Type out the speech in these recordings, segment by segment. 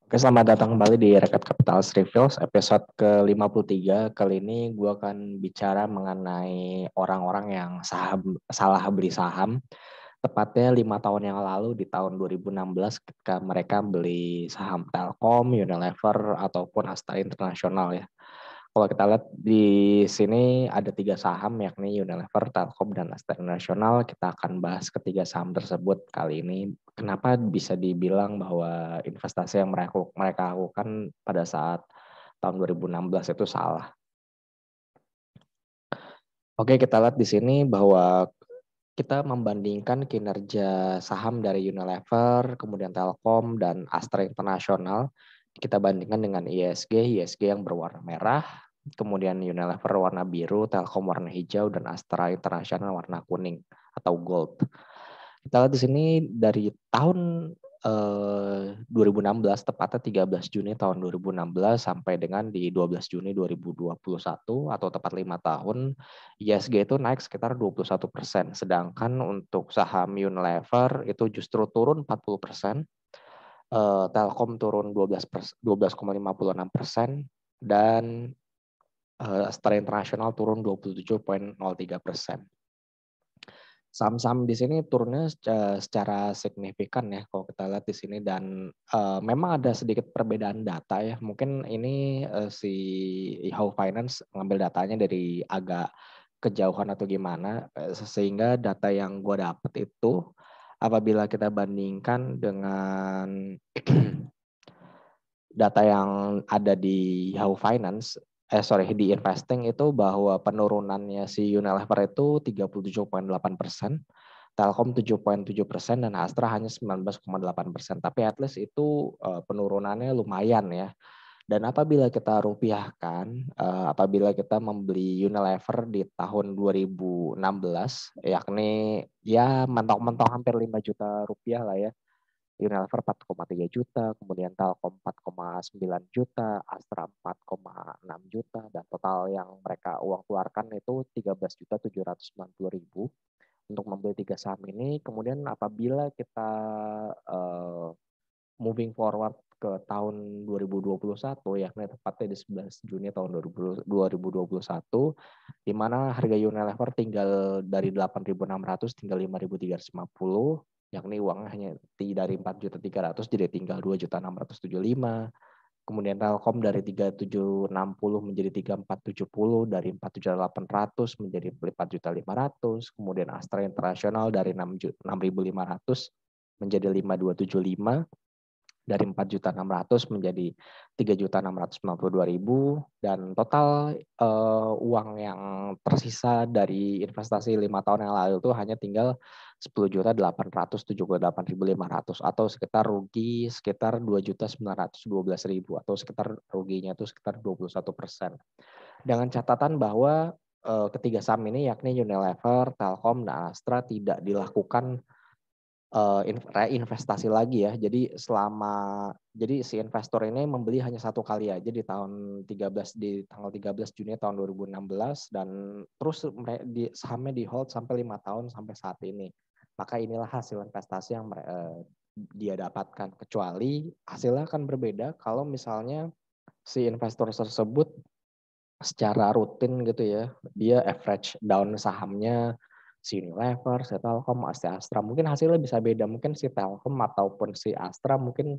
Oke, selamat datang kembali di Rekat Capital Reviews episode ke-53. Kali ini gue akan bicara mengenai orang-orang yang salah beli saham. Tepatnya 5 tahun yang lalu di tahun 2016 ketika mereka beli saham Telkom, Unilever, ataupun Astra International ya. Kalau kita lihat di sini ada 3 saham yakni Unilever, Telkom, dan Astra International. Kita akan bahas ketiga saham tersebut kali ini. Kenapa bisa dibilang bahwa investasi yang mereka lakukan pada saat tahun 2016 itu salah? Oke, kita lihat di sini bahwa kita membandingkan kinerja saham dari Unilever, kemudian Telkom, dan Astra International. Kita bandingkan dengan ISG yang berwarna merah, kemudian Unilever warna biru, Telkom warna hijau, dan Astra International warna kuning atau gold. Kita lihat di sini dari tahun 2016, tepatnya 13 Juni tahun 2016 sampai dengan di 12 Juni 2021 atau tepat 5 tahun, ISG itu naik sekitar 21%. Sedangkan untuk saham Unilever itu justru turun 40%, Telkom turun 12,56%, dan Astra International turun 27,03%. Saham-saham di sini turunnya secara signifikan ya kalau kita lihat di sini, dan memang ada sedikit perbedaan data ya. Mungkin ini si Yahoo Finance ngambil datanya dari agak kejauhan atau gimana, sehingga data yang gue dapet itu apabila kita bandingkan dengan data yang ada di Yahoo Finance, di investing itu, bahwa penurunannya si Unilever itu 37,8%, Telkom 7,7%, dan Astra hanya 19,8%. Tapi at least itu penurunannya lumayan ya. Dan apabila kita rupiahkan, apabila kita membeli Unilever di tahun 2016, yakni ya mentok-mentok hampir 5 juta rupiah lah ya. Unilever 4,3 juta, kemudian Telkom 4,9 juta, Astra 4,6 juta, dan total yang mereka uang keluarkan itu 13.790.000 untuk membeli 3 saham ini. Kemudian apabila kita moving forward ke tahun 2021, yakni tepatnya di 11 Juni tahun 2021, di mana harga Unilever tinggal dari 8.600 tinggal 5.350, yakni uangnya hanya dari 4.300.000 jadi tinggal 2.675. Kemudian Telkom dari 3.760 menjadi 3.470, dari 4.800 menjadi 4.500. Kemudian Astra International dari 6.500 menjadi 5.275, dari 4.600.000 menjadi 3.692.000, dan total uang yang tersisa dari investasi 5 tahun yang lalu itu hanya tinggal 10.878.500 atau sekitar rugi sekitar 2.912.000 atau sekitar ruginya itu sekitar 21%. Dengan catatan bahwa ketiga saham ini yakni Unilever, Telkom, dan Astra tidak dilakukan reinvestasi lagi ya. Jadi si investor ini membeli hanya 1 kali aja di tanggal 13 Juni tahun 2016, dan terus sahamnya di hold sampai 5 tahun sampai saat ini. Maka inilah hasil investasi yang dia dapatkan, kecuali hasilnya akan berbeda kalau misalnya si investor tersebut secara rutin gitu ya, dia average down sahamnya si Unilever, si Telkom, si Astra. Mungkin hasilnya bisa beda. Mungkin si Telkom ataupun si Astra mungkin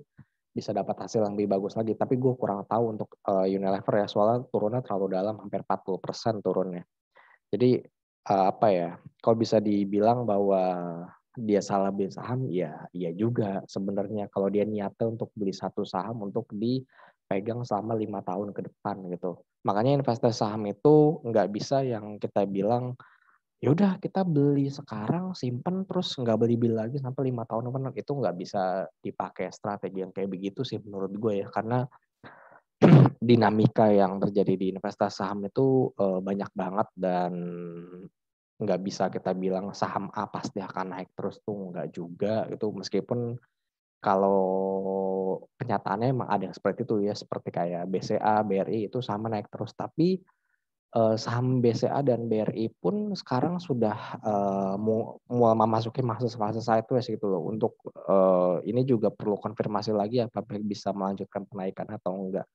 bisa dapat hasil yang lebih bagus lagi. Tapi gue kurang tahu untuk Unilever ya, soalnya turunnya terlalu dalam, hampir 40% turunnya. Jadi apa ya, kalau bisa dibilang bahwa dia salah beli saham, ya iya juga sebenarnya kalau dia niatnya untuk beli satu saham untuk dipegang selama 5 tahun ke depan gitu. Makanya investasi saham itu nggak bisa yang kita bilang ya udah kita beli sekarang simpen terus nggak beli lagi sampai 5 tahun depan, itu nggak bisa dipakai strategi yang kayak begitu sih menurut gue ya, karena dinamika yang terjadi di investasi saham itu banyak banget, dan nggak bisa kita bilang saham A pasti akan naik terus tuh, nggak juga itu, meskipun kalau kenyataannya emang ada yang seperti itu ya, seperti kayak BCA, BRI itu sama naik terus, tapi saham BCA dan BRI pun sekarang sudah mulai memasuki fase sideways gitu loh. Untuk ini juga perlu konfirmasi lagi apakah bisa melanjutkan penaikan atau enggak.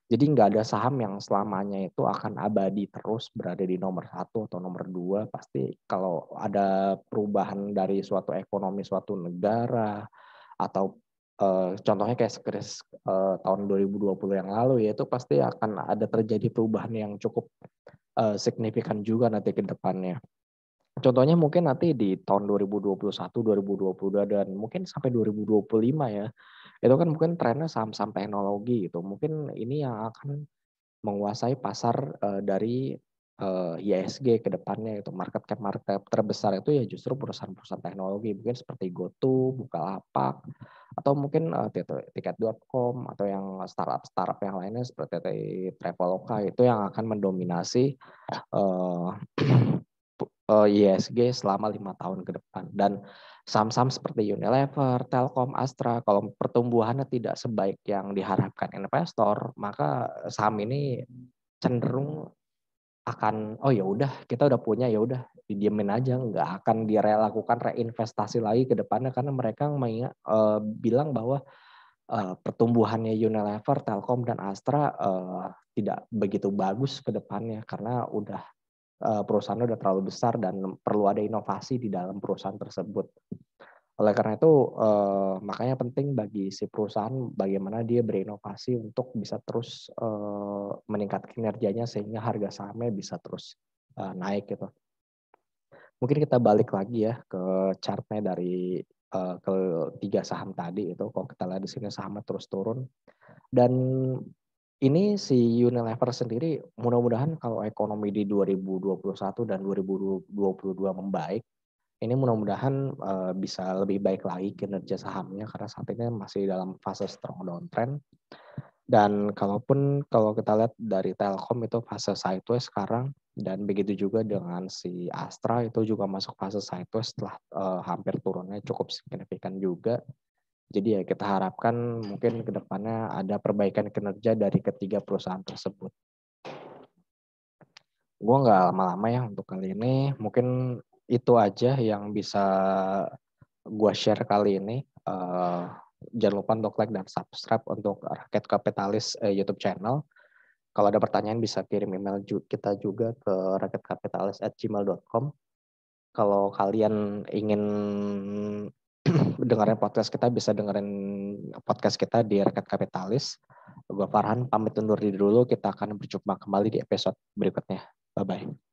Jadi nggak ada saham yang selamanya itu akan abadi terus berada di nomor 1 atau nomor 2. Pasti kalau ada perubahan dari suatu ekonomi suatu negara atau contohnya kayak krisis tahun 2020 yang lalu, ya itu pasti akan ada terjadi perubahan yang cukup signifikan juga nanti ke depannya. Contohnya mungkin nanti di tahun 2021, 2022 dan mungkin sampai 2025 ya. Itu kan mungkin trennya saham-saham teknologi gitu. Mungkin ini yang akan menguasai pasar dari ISG ke depannya itu. Market cap terbesar itu ya justru perusahaan-perusahaan teknologi, mungkin seperti GoTo, Bukalapak, atau mungkin tiket.com atau yang startup yang lainnya seperti Traveloka, itu yang akan mendominasi ISG selama 5 tahun ke depan. Dan saham-saham seperti Unilever, Telkom, Astra, kalau pertumbuhannya tidak sebaik yang diharapkan investor, maka saham ini cenderung akan ya udah kita udah punya, ya udah didiemin aja, nggak akan lakukan reinvestasi lagi ke depannya, karena mereka bilang bahwa pertumbuhannya Unilever, Telkom, dan Astra tidak begitu bagus ke depannya karena udah perusahaannya udah terlalu besar dan perlu ada inovasi di dalam perusahaan tersebut. Oleh karena itu makanya penting bagi si perusahaan bagaimana dia berinovasi untuk bisa terus meningkatkan kinerjanya sehingga harga sahamnya bisa terus naik gitu. Mungkin kita balik lagi ya ke chartnya dari ke 3 saham tadi itu. Kalau kita lihat di sini sahamnya terus turun. Dan ini si Unilever sendiri mudah-mudahan kalau ekonomi di 2021 dan 2022 membaik, ini mudah-mudahan bisa lebih baik lagi kinerja sahamnya karena saat ini masih dalam fase strong downtrend. Dan kalau kita lihat dari Telkom itu fase sideways sekarang, dan begitu juga dengan si Astra itu juga masuk fase sideways setelah hampir turunnya cukup signifikan juga. Jadi ya kita harapkan mungkin ke depannya ada perbaikan kinerja dari ketiga perusahaan tersebut. Gue nggak lama-lama ya untuk kali ini. Mungkin itu aja yang bisa gue share kali ini. Jangan lupa untuk like dan subscribe untuk Rakyat Kapitalis YouTube channel. Kalau ada pertanyaan bisa kirim email kita juga ke rakyatkapitalis@gmail.com. Kalau kalian ingin dengerin podcast kita, bisa dengerin podcast kita di Rakyat Kapitalis. Gue Farhan pamit undur diri dulu. Kita akan berjumpa kembali di episode berikutnya. Bye-bye.